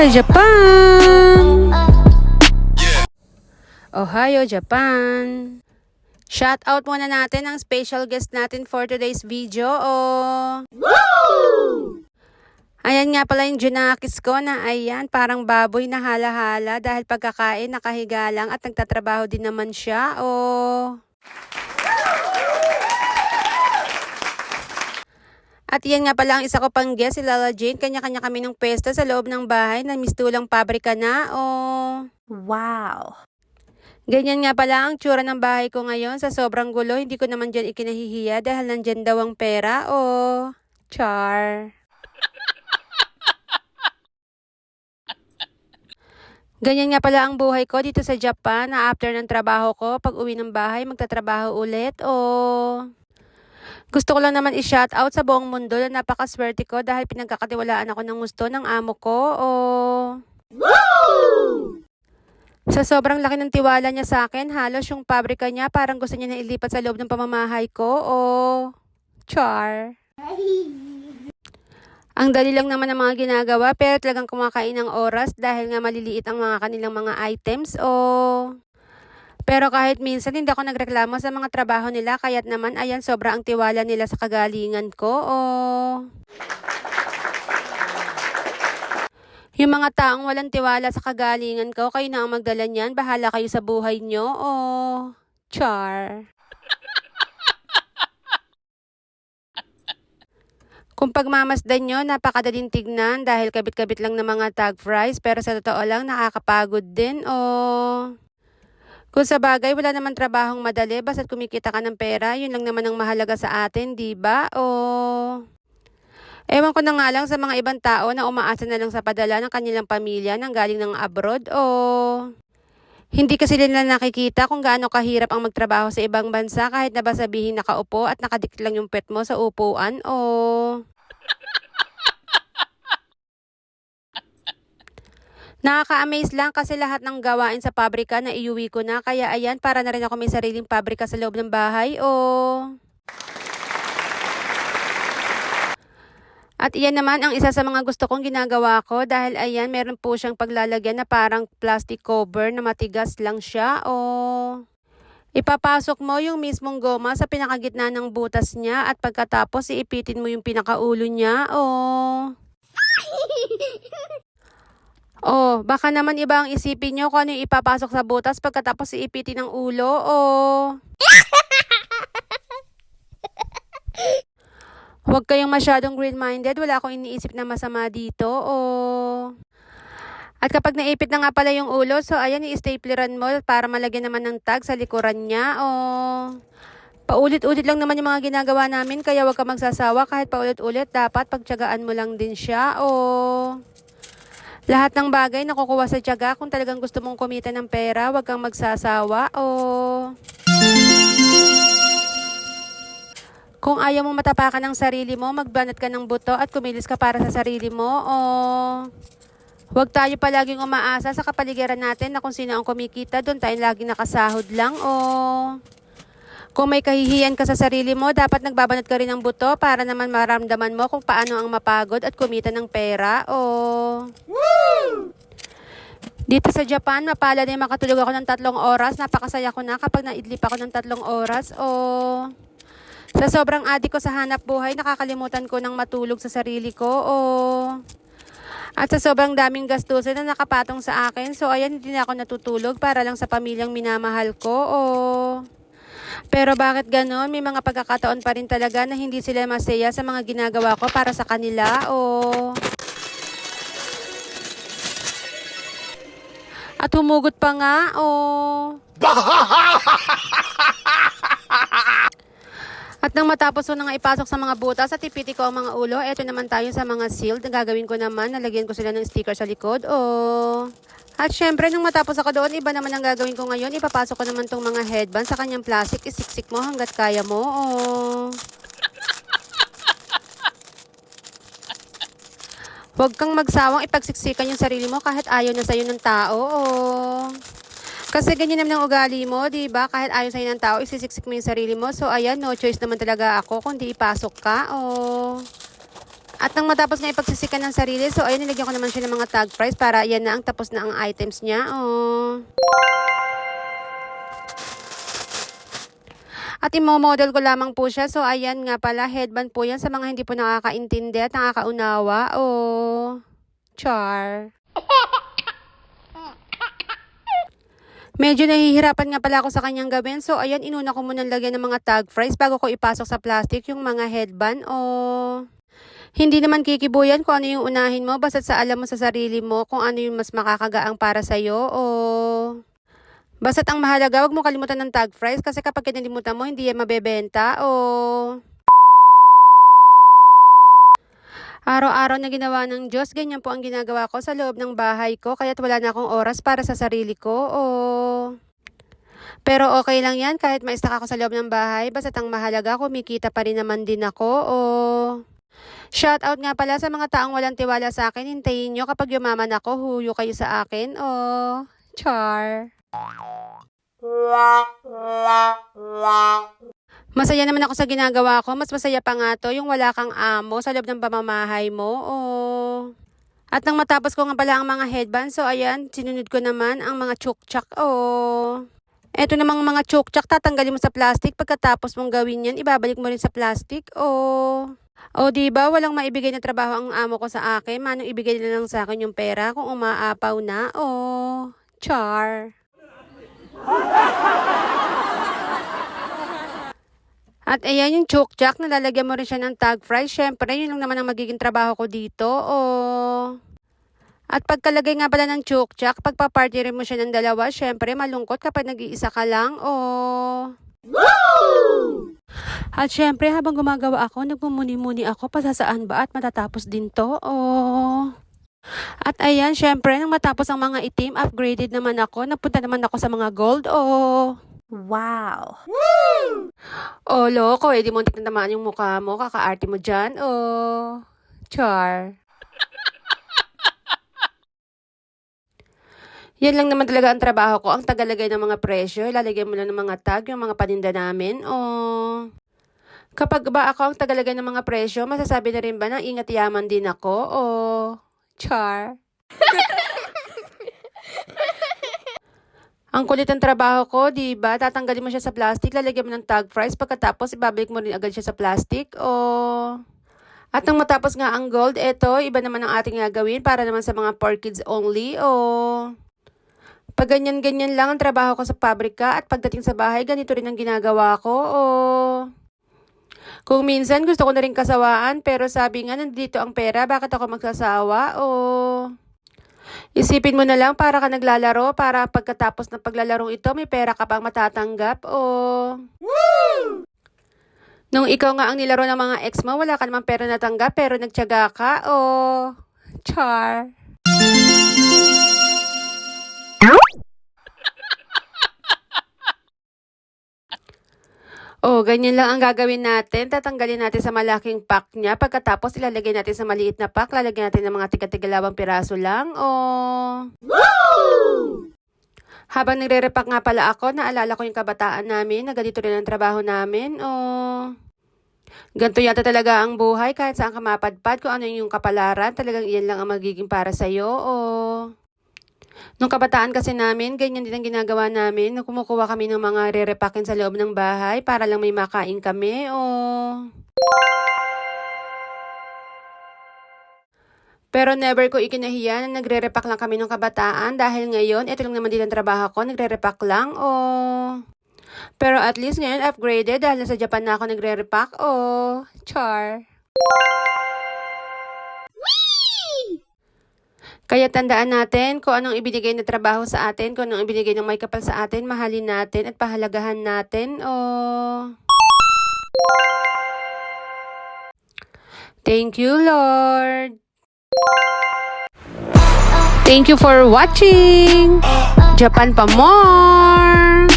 Japan! Ohio, Japan! Shout out muna natin ang special guest natin for today's video. Ayan nga pala yung Junakis ko na ayan, parang baboy na hala-hala dahil pagkakain nakahiga lang at nagtatrabaho din naman siya. At yan nga pala ang isa ko pang guest, si Lala Jane. Kanya-kanya kami ng pwesto sa loob ng bahay na mistulang pabrika na. Wow! Ganyan nga pala ang tsura ng bahay ko ngayon. Sa sobrang gulo, hindi ko naman dyan ikinahihiya dahil nandyan daw ang pera. Char. Ganyan nga pala ang buhay ko dito sa Japan na after ng trabaho ko, pag uwi ng bahay, magtatrabaho ulit. Gusto ko lang naman i-shout out sa buong mundo na napakaswerte ko dahil pinagkakatiwalaan ako ng gusto ng amo ko. Sa sobrang laki ng tiwala niya sa akin, halos yung pabrika niya parang gusto niya na ilipat sa loob ng pamamahay ko. Char. Ang dali lang naman ng mga ginagawa pero talagang kumakain ng oras dahil nga maliliit ang mga kanilang mga items. Pero kahit minsan hindi ako nagreklamo sa mga trabaho nila kaya't naman ayan sobra ang tiwala nila sa kagalingan ko. Yung mga taong walang tiwala sa kagalingan ko, kayo na ang magdala niyan. Bahala kayo sa buhay nyo. Char. Kung pagmamasdan nyo, napakadaling tignan dahil kabit-kabit lang ng mga tag fries. Pero sa totoo lang, nakakapagod din. Kung sa bagay, wala naman trabahong madali. Basta't kumikita ka ng pera, yun lang naman ang mahalaga sa atin, diba? Ewan ko na nga lang sa mga ibang tao na umaasa na lang sa padala ng kanilang pamilya nang galing ng abroad. Hindi kasi nila nakikita kung gaano kahirap ang magtrabaho sa ibang bansa kahit na ba sabihin nakaupo at nakadikit lang yung pet mo sa upuan. Nakaka-amaze lang kasi lahat ng gawain sa pabrika na iuwi ko na. Kaya ayan, para na rin ako may sariling pabrika sa loob ng bahay. At iyan naman ang isa sa mga gusto kong ginagawa ko dahil ayan, meron po siyang paglalagyan na parang plastic cover na matigas lang siya. Ipapasok mo yung mismong goma sa pinakagitna ng butas niya at pagkatapos iipitin mo yung pinakaulo niya. Baka naman iba ang isipin nyo kung ano yung ipapasok sa butas pagkatapos iipitin ng ulo. Huwag kayong masyadong green-minded. Wala akong iniisip na masama dito. At kapag naipit na nga pala yung ulo, so ayan, i-stapleran mo para malagyan naman ng tag sa likuran niya. Paulit-ulit lang naman yung mga ginagawa namin, kaya huwag ka magsasawa kahit paulit-ulit. Dapat pagtiyagaan mo lang din siya. Lahat ng bagay nakukuha sa tiyaga. Kung talagang gusto mong kumita ng pera, huwag kang magsasawa. Kung ayaw mong matapakan ng sarili mo, magbanat ka ng buto at kumilos ka para sa sarili mo. Huwag tayo palaging umaasa sa kapaligiran natin na kung sino ang kumikita, doon tayo laging nakasahod lang. Kung may kahihiyan ka sa sarili mo, dapat nagbabanat ka rin ng buto para naman maramdaman mo kung paano ang mapagod at kumita ng pera. Dito sa Japan, mapalad na makatulog ako ng 3 oras. Napakasaya ko na kapag naidlip ako ng 3 oras. Sa sobrang adik ko sa hanap buhay, nakakalimutan ko ng matulog sa sarili ko. At sa sobrang daming gastusin na nakapatong sa akin, so ayan, hindi na ako natutulog para lang sa pamilyang minamahal ko. Pero bakit ganon? May mga pagkakataon pa rin talaga na hindi sila masaya sa mga ginagawa ko para sa kanila. At humugot pa nga. At nang matapos ko na nga ipasok sa mga butas at ipiti ko ang mga ulo, eto naman tayo sa mga sealed. Ang gagawin ko naman, nalagyan ko sila ng sticker sa likod. At syempre, nung matapos ako doon, iba naman ang gagawin ko ngayon. Ipapasok ko naman tong mga headband sa kanyang plastic. Isiksik mo hanggat kaya mo. Huwag kang magsawang ipagsiksikan yung sarili mo kahit ayaw na sa'yo ng tao. Kasi ganyan naman ang ugali mo, di ba? Kahit ayaw sa'yo ng tao, isisiksik mo yung sarili mo. So, ayan, no choice naman talaga ako kundi ipasok ka. At nang matapos nga ipagsisikan ng sarili, so ayun, nilagyan ko naman siya ng mga tag price para yan na ang tapos na ang items niya. Oh. At imo-model ko lamang po siya. So ayan nga pala, headband po yan sa mga hindi po nakakaintindi at nakakaunawa. Oh, char. Medyo nahihirapan nga pala ako sa kanyang gawin. So ayan, inuna ko muna lagyan ng mga tag price bago ko ipasok sa plastic yung mga headband. Oh. Hindi naman kikibuyan kung ano yung unahin mo, basta sa alam mo sa sarili mo kung ano yung mas makakagaang para sa'yo. O basta't ang mahalaga, wag mo kalimutan ng tag price kasi kapag kinalimutan mo, hindi yan mabebenta. O araw-araw na ginawa ng Diyos, ganyan po ang ginagawa ko sa loob ng bahay ko, kaya't wala na akong oras para sa sarili ko. O pero okay lang yan kahit ma-stuck ako sa loob ng bahay, basta't ang mahalaga, kumikita pa rin naman din ako. O shout out nga pala sa mga taong walang tiwala sa akin. Hintayin nyo kapag yumaman ako, huyo kayo sa akin. Oh, char. Masaya naman ako sa ginagawa ko. Mas masaya pa nga to yung wala kang amo sa loob ng pamamahay mo. Oh. At nang matapos ko nga pala ang mga headband, so ayan, sinunod ko naman ang mga chukchak. Oh. Eto namang mga chukchak, tatanggalin mo sa plastic. Pagkatapos mong gawin yan, ibabalik mo rin sa plastic. Oh. O diba, walang maibigay na trabaho ang amo ko sa akin. Manong ibigay na lang sa akin yung pera kung umaapaw na. O, char. At ayan yung chukchak, nalalagyan mo rin siya ng tag fry. Syempre, yun lang naman ang magiging trabaho ko dito. O. At pagkalagay nga pala ng chukchak, pagpaparty rin mo siya ng dalawa, syempre malungkot kapag nag-iisa ka lang. O. Woo! At syempre, habang gumagawa ako, nagmumuni-muni ako, pasasaan ba at matatapos din to? Oh. At ayan, syempre, nang matapos ang mga itim, upgraded naman ako. Napunta naman ako sa mga gold. Oh. Wow. Woo! Oh, loko, di mo na naman yung mukha mo, kakaarte mo dyan. Oh, char. Yan lang naman talaga ang trabaho ko. Ang tagalagay ng mga presyo, ilalagay mo lang ng mga tag, yung mga paninda namin. Oh. Kapag ba ako ang tagalagay ng mga presyo, masasabi na rin ba na ingat yaman din ako? O char. Ang kulit ng trabaho ko, di ba? Tatanggalin mo siya sa plastic, lalagyan mo ng tag price, pagkatapos ibabalik mo rin agad siya sa plastic. O at nang matapos nga ang gold, eto, iba naman ang ating gagawin para naman sa mga poor kids only. O pag ganyan-ganyan lang ang trabaho ko sa pabrika at pagdating sa bahay, ganito rin ang ginagawa ko. O kung minsan gusto ko na rin kasawaan, pero sabi nga nandito ang pera, bakit ako magsasawa? O isipin mo na lang para ka naglalaro, para pagkatapos ng paglalarong ito, may pera ka pang matatanggap. O woo! Nung ikaw nga ang nilaro ng mga ex mo, wala ka namang pera natanggap, pero nagtiyaga ka. O char. Oh, ganyan lang ang gagawin natin. Tatanggalin natin sa malaking pack niya. Pagkatapos, ilalagay natin sa maliit na pack. Lalagyan natin ng mga tiga-tigalawang piraso lang. Oh. Woo! Habang nagre-repack nga pala ako, naalala ko yung kabataan namin na ganito rin ang trabaho namin. Oh. Ganito yata talaga ang buhay. Kahit saan ka mapadpad, kung ano yung kapalaran, talagang iyan lang ang magiging para sa'yo. Oh. Nung kabataan kasi namin, ganyan din ang ginagawa namin. Kumukuha kami ng mga re-repakin sa loob ng bahay para lang may makain kami. Oh. Pero never ko ikinahiya na nagre-repack lang kami nung kabataan dahil ngayon, ito lang naman din ang trabaho ko, nagre-repack lang. Oh. Pero at least ngayon upgraded dahil nasa Japan na ako nagre-repack. Oh, char. Kaya tandaan natin kung anong ibinigay na trabaho sa atin, kung anong ibinigay ng may kapal sa atin, mahalin natin at pahalagahan natin. Oh. Thank you, Lord. Thank you for watching. Japan pa more.